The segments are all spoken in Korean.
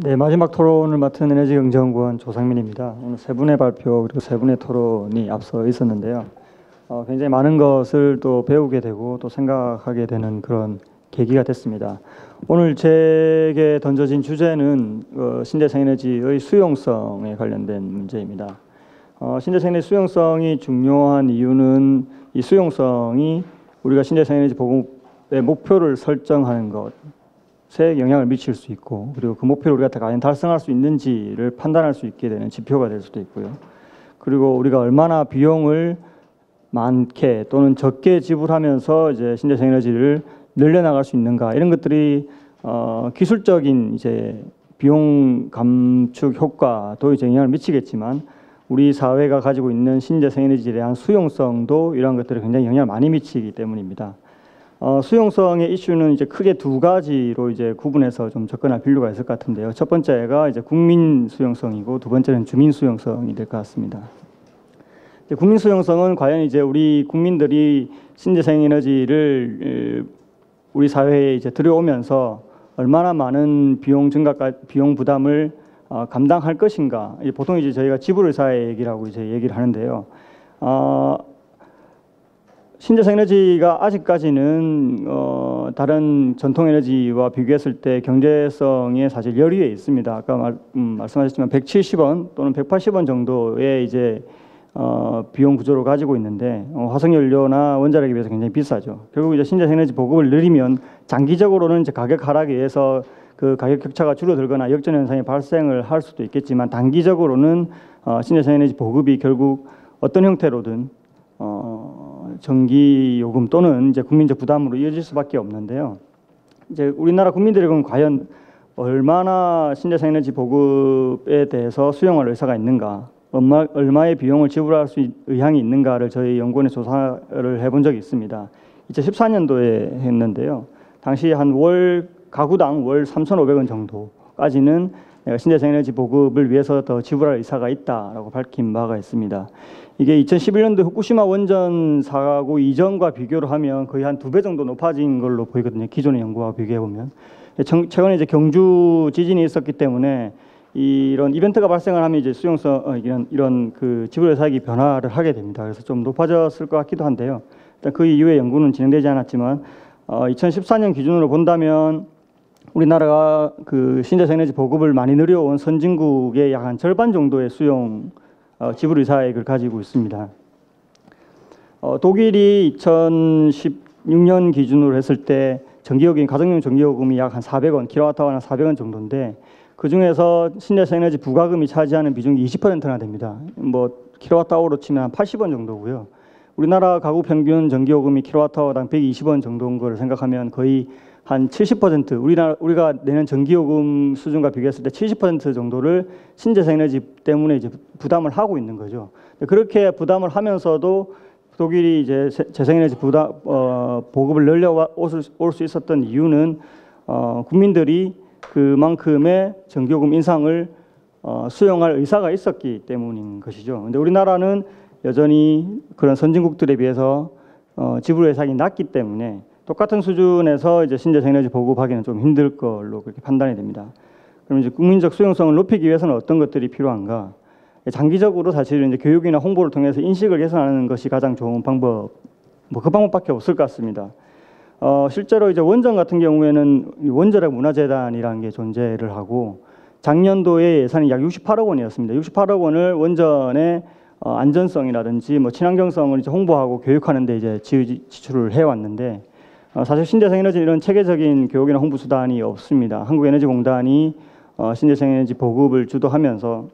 네, 마지막 토론을 맡은 에너지경제연구원 조상민입니다. 오늘 세 분의 발표 그리고 세 분의 토론이 앞서 있었는데요. 굉장히 많은 것을 또 배우게 되고 또 생각하게 되는 그런 계기가 됐습니다. 오늘 제게 던져진 주제는 신재생에너지의 수용성에 관련된 문제입니다. 신재생에너지 수용성이 중요한 이유는 이 수용성이 우리가 신재생에너지 보급의 목표를 설정하는 것에 영향을 미칠 수 있고, 그리고 그 목표를 우리가 과연 달성할 수 있는지를 판단할 수 있게 되는 지표가 될 수도 있고요. 그리고 우리가 얼마나 비용을 많게 또는 적게 지불하면서 이제 신재생에너지를 늘려나갈 수 있는가, 이런 것들이 기술적인 이제 비용 감축 효과도 이제 영향을 미치겠지만, 우리 사회가 가지고 있는 신재생에너지에 대한 수용성도 이러한 것들이 굉장히 영향을 많이 미치기 때문입니다. 수용성의 이슈는 이제 크게 두 가지로 이제 구분해서 좀 접근할 필요가 있을 것 같은데요. 첫 번째가 이제 국민 수용성이고, 두 번째는 주민 수용성이 될 것 같습니다. 국민 수용성은 과연 이제 우리 국민들이 신재생에너지를 우리 사회에 이제 들여오면서 얼마나 많은 비용 증가가, 비용 부담을 감당할 것인가. 보통 이제 저희가 지불의사의 얘기라고 이제 얘기를 하는데요. 신재생에너지가 아직까지는 다른 전통에너지와 비교했을 때 경제성에 사실 열위에 있습니다. 아까 말씀하셨지만 170원 또는 180원 정도의 이제 비용 구조를 가지고 있는데, 화석연료나 원자력에 비해서 굉장히 비싸죠. 결국 이제 신재생에너지 보급을 늘리면 장기적으로는 이제 가격 하락에 의해서 그 가격 격차가 줄어들거나 역전 현상이 발생을 할 수도 있겠지만, 단기적으로는 신재생에너지 보급이 결국 어떤 형태로든 전기 요금 또는 이제 국민적 부담으로 이어질 수밖에 없는데요. 이제 우리나라 국민들이 그럼 과연 얼마나 신재생에너지 보급에 대해서 수용할 의사가 있는가, 얼마의 비용을 지불할 수 의향이 있는가를 저희 연구원에 조사를 해본 적이 있습니다. 2014년도에 했는데요. 당시 한 가구당 월 3,500원 정도까지는 신재생에너지 보급을 위해서 더 지불할 의사가 있다라고 밝힌 바가 있습니다. 이게 2011년도 후쿠시마 원전 사고 이전과 비교를 하면 거의 한 2배 정도 높아진 걸로 보이거든요. 기존의 연구와 비교해 보면. 최근에 이제 경주 지진이 있었기 때문에 이런 이벤트가 발생을 하면 이제 수용성 이런 그 지불 사익이 변화를 하게 됩니다. 그래서 좀 높아졌을 것 같기도 한데요. 일단 그 이후에 연구는 진행되지 않았지만 2014년 기준으로 본다면 우리나라가 그 신재생에너지 보급을 많이 늘려온 선진국의 약 한 절반 정도의 수용 지불 의사액을 가지고 있습니다. 독일이 2016년 기준으로 했을 때 전기요금, 가정용 전기요금이 약 한 400원, 킬로와트아워나 400원 정도인데, 그 중에서 신재생에너지 부가금이 차지하는 비중이 20%나 됩니다. 킬로와트아워로 치면 한 80원 정도고요. 우리나라 가구 평균 전기요금이 킬로와트아워당 120원 정도인 걸 생각하면 거의 한 70%, 우리가 내는 전기요금 수준과 비교했을 때 70% 정도를 신재생에너지 때문에 이제 부담을 하고 있는 거죠. 그렇게 부담을 하면서도 독일이 이제 재생에너지 보급을 늘려올 수 있었던 이유는 국민들이 그만큼의 전기요금 인상을 수용할 의사가 있었기 때문인 것이죠. 그런데 우리나라는 여전히 그런 선진국들에 비해서 지불 예산이 낮기 때문에 똑같은 수준에서 이제 신재생에너지 보급하기는 좀 힘들 걸로 그렇게 판단이 됩니다. 그럼 이제 국민적 수용성을 높이기 위해서는 어떤 것들이 필요한가? 장기적으로 사실은 이제 교육이나 홍보를 통해서 인식을 개선하는 것이 가장 좋은 방법, 그 방법밖에 없을 것 같습니다. 실제로 이제 원전 같은 경우에는 원자력 문화재단이라는 게 존재를 하고, 작년도에 예산이 약 68억 원이었습니다. 68억 원을 원전의 안전성이라든지 친환경성을 이제 홍보하고 교육하는 데 이제 지출을 해왔는데, 사실 신재생에너지 이런 체계적인 교육이나 홍보 수단이 없습니다. 한국에너지공단이 신재생에너지 보급을 주도하면서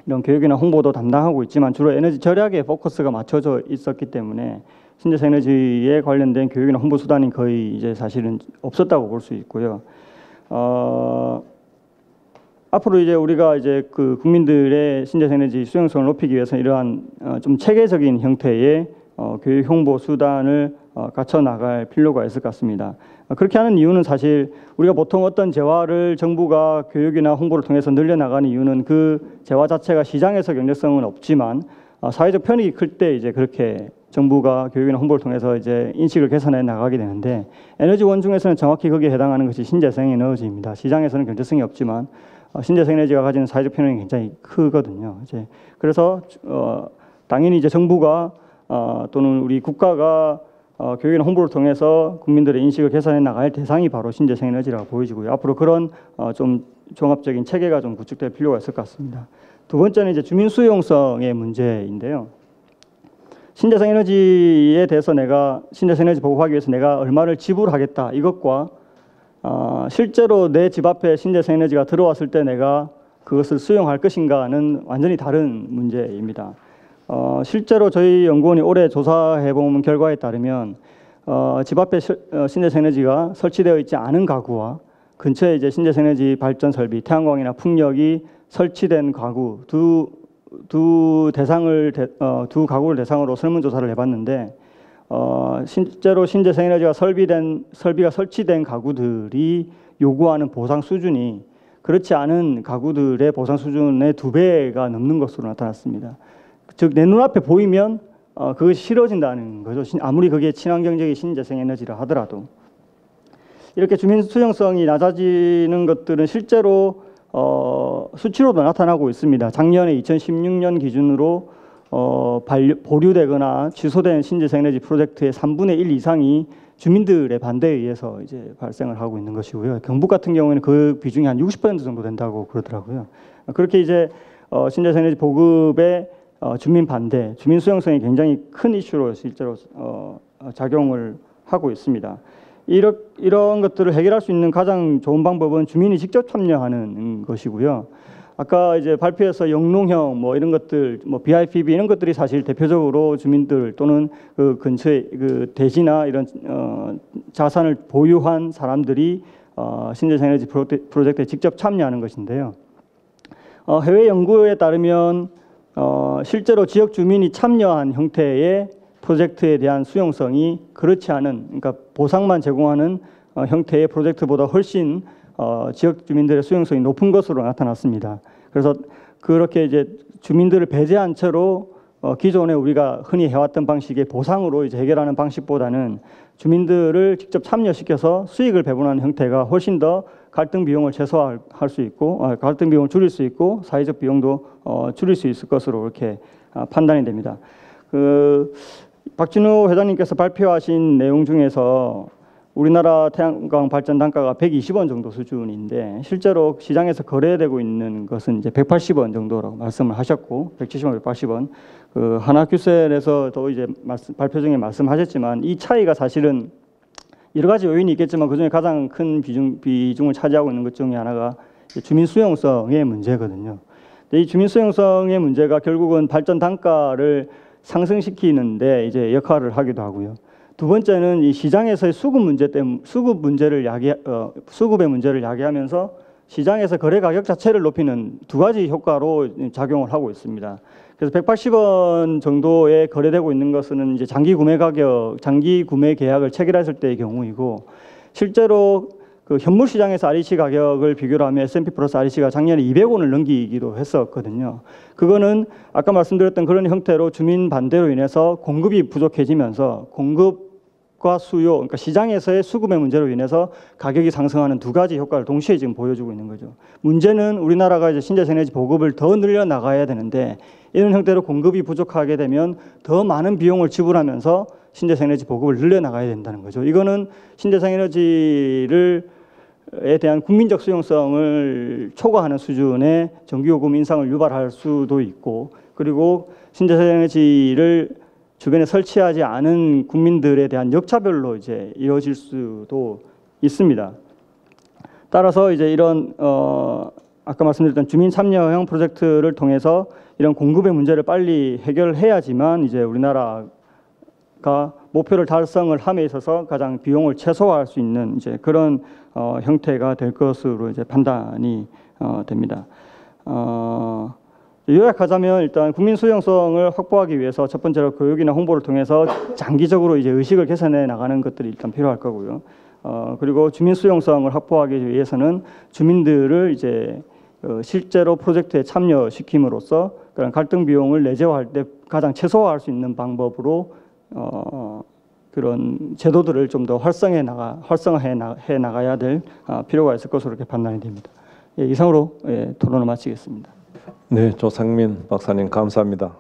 이런 교육이나 홍보도 담당하고 있지만 주로 에너지 절약에 포커스가 맞춰져 있었기 때문에 신재생에너지에 관련된 교육이나 홍보 수단이 거의 이제 사실은 없었다고 볼 수 있고요. 앞으로 이제 우리가 이제 그 국민들의 신재생에너지 수용성을 높이기 위해서 이러한 좀 체계적인 형태의 교육 홍보 수단을 갖춰 나갈 필요가 있을 것 같습니다. 그렇게 하는 이유는 사실 우리가 보통 어떤 재화를 정부가 교육이나 홍보를 통해서 늘려나가는 이유는 그 재화 자체가 시장에서 경제성은 없지만 사회적 편익이 클 때 이제 그렇게 정부가 교육이나 홍보를 통해서 이제 인식을 개선해 나가게 되는데, 에너지원 중에서는 정확히 거기에 해당하는 것이 신재생에너지입니다. 시장에서는 경제성이 없지만 신재생에너지가 가지는 사회적 필요성이 굉장히 크거든요. 이제 그래서 당연히 이제 정부가 또는 우리 국가가 교육이나 홍보를 통해서 국민들의 인식을 개선해 나갈 대상이 바로 신재생에너지라고 보여지고요. 앞으로 그런 좀 종합적인 체계가 좀 구축될 필요가 있을 것 같습니다. 두 번째는 이제 주민 수용성의 문제인데요. 신재생에너지에 대해서 신재생에너지 보급하기 위해서 내가 얼마를 지불하겠다 이것과 실제로 내 집 앞에 신재생에너지가 들어왔을 때 내가 그것을 수용할 것인가는 완전히 다른 문제입니다. 실제로 저희 연구원이 올해 조사해본 결과에 따르면 집 앞에 신재생에너지가 설치되어 있지 않은 가구와 근처에 이제 신재생에너지 발전 설비, 태양광이나 풍력이 설치된 가구 두 가구를 대상으로 설문조사를 해봤는데 실제로 신재생에너지가 설비가 설치된 가구들이 요구하는 보상 수준이 그렇지 않은 가구들의 보상 수준의 2배가 넘는 것으로 나타났습니다. 즉 내 눈앞에 보이면 그것이 싫어진다는 거죠. 아무리 그게 친환경적인 신재생에너지라 하더라도. 이렇게 주민 수용성이 낮아지는 것들은 실제로 수치로도 나타나고 있습니다. 작년에 2016년 기준으로 보류되거나 취소된 신재생에너지 프로젝트의 3분의 1 이상이 주민들의 반대에 의해서 이제 발생을 하고 있는 것이고요. 경북 같은 경우에는 그 비중이 한 60% 정도 된다고 그러더라고요. 그렇게 이제 신재생에너지 보급의 주민 반대, 주민 수용성이 굉장히 큰 이슈로 실제로 작용을 하고 있습니다. 이런 것들을 해결할 수 있는 가장 좋은 방법은 주민이 직접 참여하는 것이고요. 아까 이제 발표에서 영농형 뭐 이런 것들, 뭐 BIPB 이런 것들이 사실 대표적으로 주민들 또는 그 근처에 그 대지나 이런 자산을 보유한 사람들이 신재생에너지 프로젝트에 직접 참여하는 것인데요. 해외 연구에 따르면 실제로 지역 주민이 참여한 형태의 프로젝트에 대한 수용성이 그렇지 않은, 그러니까 보상만 제공하는 형태의 프로젝트보다 훨씬 지역 주민들의 수용성이 높은 것으로 나타났습니다. 그래서 그렇게 이제 주민들을 배제한 채로 기존에 우리가 흔히 해왔던 방식의 보상으로 이제 해결하는 방식보다는 주민들을 직접 참여시켜서 수익을 배분하는 형태가 훨씬 더 갈등 비용을 최소화할 수 있고 갈등 비용을 줄일 수 있고 사회적 비용도 줄일 수 있을 것으로 이렇게 판단이 됩니다. 박진우 회장님께서 발표하신 내용 중에서 우리나라 태양광 발전 단가가 120원 정도 수준인데 실제로 시장에서 거래되고 있는 것은 이제 180원 정도라고 말씀을 하셨고 170원, 180원. 하나큐셀에서도 이제 발표 중에 말씀하셨지만 이 차이가 사실은 여러 가지 요인이 있겠지만 그중에 가장 큰 비중을 차지하고 있는 것 중에 하나가 주민 수용성의 문제거든요. 근데 이 주민 수용성의 문제가 결국은 발전 단가를 상승시키는데 이제 역할을 하기도 하고요. 두 번째는 이 시장에서의 수급 문제 때문에 수급의 문제를 야기하면서 시장에서 거래 가격 자체를 높이는 두 가지 효과로 작용을 하고 있습니다. 그래서 180원 정도에 거래되고 있는 것은 이제 장기 구매 계약을 체결했을 때의 경우이고 실제로 그 현물 시장에서 REC 가격을 비교를 하면 S&P 플러스 REC가 작년에 200원을 넘기기도 했었거든요. 그거는 아까 말씀드렸던 그런 형태로 주민 반대로 인해서 공급이 부족해지면서 공급과 수요, 그러니까 시장에서의 수급의 문제로 인해서 가격이 상승하는 두 가지 효과를 동시에 지금 보여주고 있는 거죠. 문제는 우리나라가 이제 신재생에너지 보급을 더 늘려 나가야 되는데 이런 형태로 공급이 부족하게 되면 더 많은 비용을 지불하면서 신재생에너지 보급을 늘려 나가야 된다는 거죠. 이거는 신재생에너지에 대한 국민적 수용성을 초과하는 수준의 전기요금 인상을 유발할 수도 있고 그리고 신재생에너지를 주변에 설치하지 않은 국민들에 대한 역차별로 이제 이루어질 수도 있습니다. 따라서 이제 이런 아까 말씀드렸던 주민 참여형 프로젝트를 통해서 이런 공급의 문제를 빨리 해결해야지만 이제 우리나라가 목표를 달성을 함에 있어서 가장 비용을 최소화할 수 있는 이제 그런 형태가 될 것으로 이제 판단이 됩니다. 요약하자면 일단 국민 수용성을 확보하기 위해서 첫 번째로 교육이나 홍보를 통해서 장기적으로 이제 의식을 개선해 나가는 것들이 일단 필요할 거고요. 그리고 주민 수용성을 확보하기 위해서는 주민들을 이제 실제로 프로젝트에 참여시킴으로써 그런 갈등 비용을 내재화할 때 가장 최소화할 수 있는 방법으로 그런 제도들을 좀 더 활성화해 나가야 될 필요가 있을 것으로 이렇게 판단이 됩니다. 예, 이상으로 토론을 마치겠습니다. 네, 조상민 박사님 감사합니다.